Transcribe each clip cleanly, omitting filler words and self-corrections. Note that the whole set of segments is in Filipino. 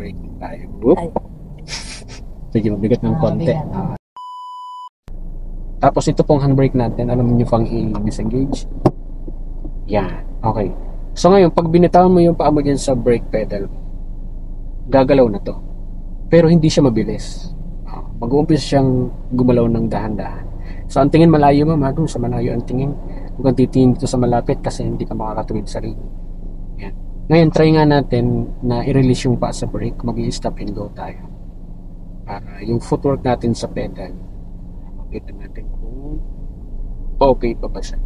Braking tayo. Whoop. Sige, mabigat ng konti. Tapos ito pong handbrake natin, alam niyo pang i-disengage. Yan. Okay. So ngayon, pag binitawan mo yung paa mo dyan sa brake pedal, gagalaw na to. Pero hindi siya mabilis. Mag-uumpisa siyang gumalaw ng dahan-dahan. So ang tingin malayo mo, doon sa malayo ang tingin. Huwag kang titingin dito sa malapit kasi hindi ka makakatuwid sa rin. Yan. Ngayon, try nga natin na i-release yung paa sa brake. Mag-i-stop and go tayo. Para yung footwork natin sa pedal, makita natin kung okay pa ba siya.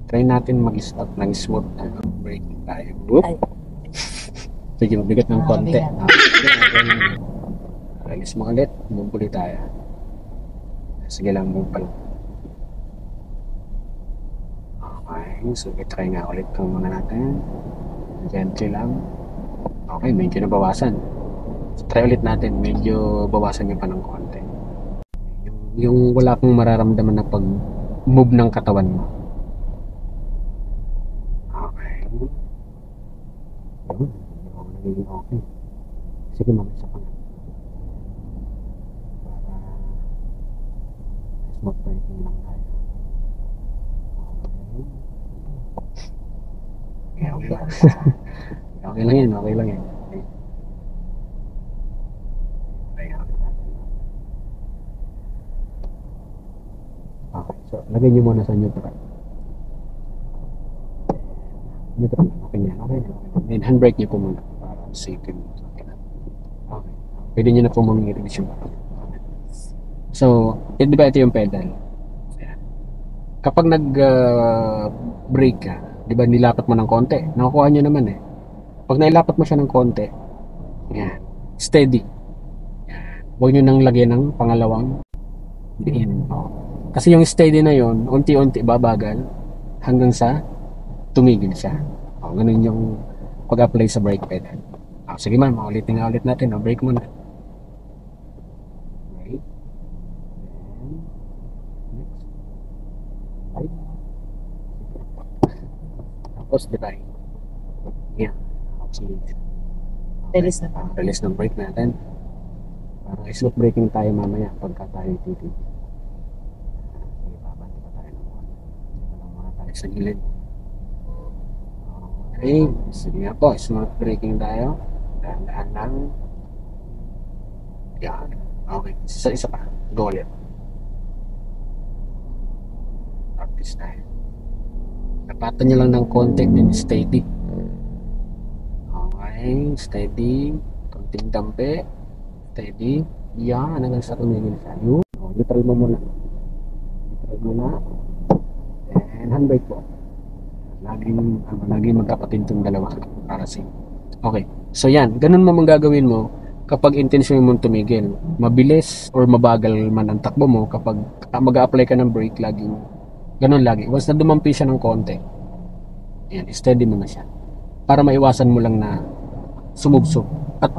Try natin mag-stop ng smooth na braking tayo. Whoop. Sige, mabigat ng konti. Release mo ulit. Mumuli tayo. Sige lang, move pa lang. Okay, so try nga ulit kung muna natin. Gently lang. Okay, medyo nabawasan. So, try ulit natin. Medyo bawasan nyo pa ng konti. Yung wala kang mararamdaman na pag-move ng katawan mo. Okay. Nagiging okay. Sige, mamaya pa nga. Para smooth braking lang tayo. Okay. Okay lang yan, okay lang yan. Okay, so lagay nyo muna sa neutral. Neutral, okay yan, okay yan. Then handbrake nyo po muna para safe yun. Okay. Pwede nyo na po muna i-release yung button. So, di ba ito yung pedal? Kapag nag-brake ka, di ba nilapat mo ng konti? Nakukuha nyo naman eh. Pag nailapat mo siya ng konti, yan, steady. Huwag nyo nang lagyan ng pangalawang diin. Kasi yung steady na yon, unti-unti babagal hanggang sa tumigil siya. Ganun yung pag-apply sa brake pedal. Sige ma'am, ulitin nga ulit natin. Brake muna. Brake. Then, next. Tapos divide. Yan. Release na tayo. Release ng brake natin. Para smooth braking tayo mamaya pagka tayo titig. Sige, babanti pa tayo ng konti. Lang muna tayo sa gilid. Okay. Sige nga po, smooth braking tayo. Dahan-dahan lang. Yan. Okay. Isa pa. Go ulit. Practice tayo. Napatan nyo lang ng konti din steady. Okay, steady. Konting dampe. Steady. Yan, hanggang sa tumigil siya. Yun. Neutral mo muna. Neutral muna. And handbrake po. Laging magkapatid itong dalawa. Para safe. Okay. So yan, ganun mo mang gagawin mo kapag intensyon mo tumigil. Mabilis or mabagal man ang takbo mo kapag mag-a-apply ka ng brake, laging ganun lagi. Once na dumampi siya ng konti, yan, steady mo na siya. Para maiwasan mo lang na sumubsob. At,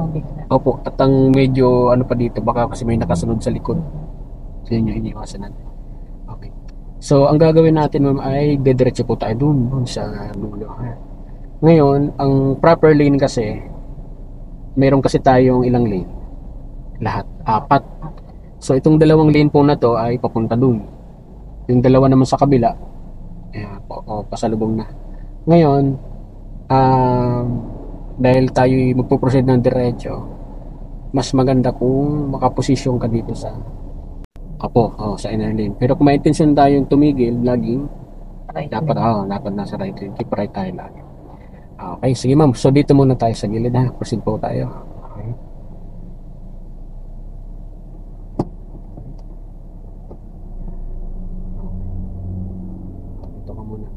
opo, at ang medyo ano pa dito, baka kasi may nakasunod sa likod. So yun yung iniwasan natin. Okay. So, ang gagawin natin ma'am ay dediretso po tayo dun sa dulo. Ngayon, ang proper lane kasi, mayroon kasi tayong ilang lane? Lahat. 4. So, itong dalawang lane po na to ay papunta dun. Yung dalawa naman sa kabila, ayan, pasalubong na. Ngayon, dahil tayo magpo-proceed ng diretso, mas maganda kung makaposisyon ka dito sa sa inner lane. Pero kung may intention tayong tumigil, laging dapat nasa right lane. Keep right tayo lagi. Okay, sige ma'am. So dito muna tayo sa gilid ha. Proceed po tayo. Okay. Dito ka muna.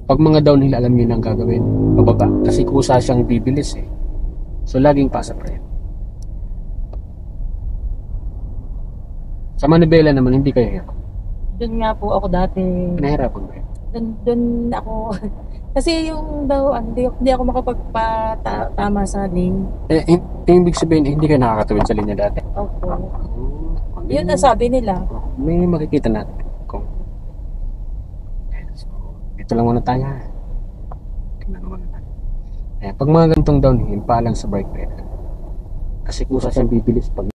Pag mga downhill, alam niyo na ang gagawin. Pababa. Kasi kusa siyang bibilis eh. So laging pasa pre. Sa Manibela naman, hindi kayo hirap. Doon nga po ako dati. Nahirapan ba yun? Doon ako. Kasi yung daw, hindi ako makapagpatama sa lane. Ibig sabihin, hindi kayo nakakatawid sa linya dati. Opo. Yun ang sabi nila. May makikita natin kung ito lang muna tayo. Tingnan muna tayo. Pag mga ganitong downhill, paalam sa brake pedal. Kasi kusa siyang bibilis pag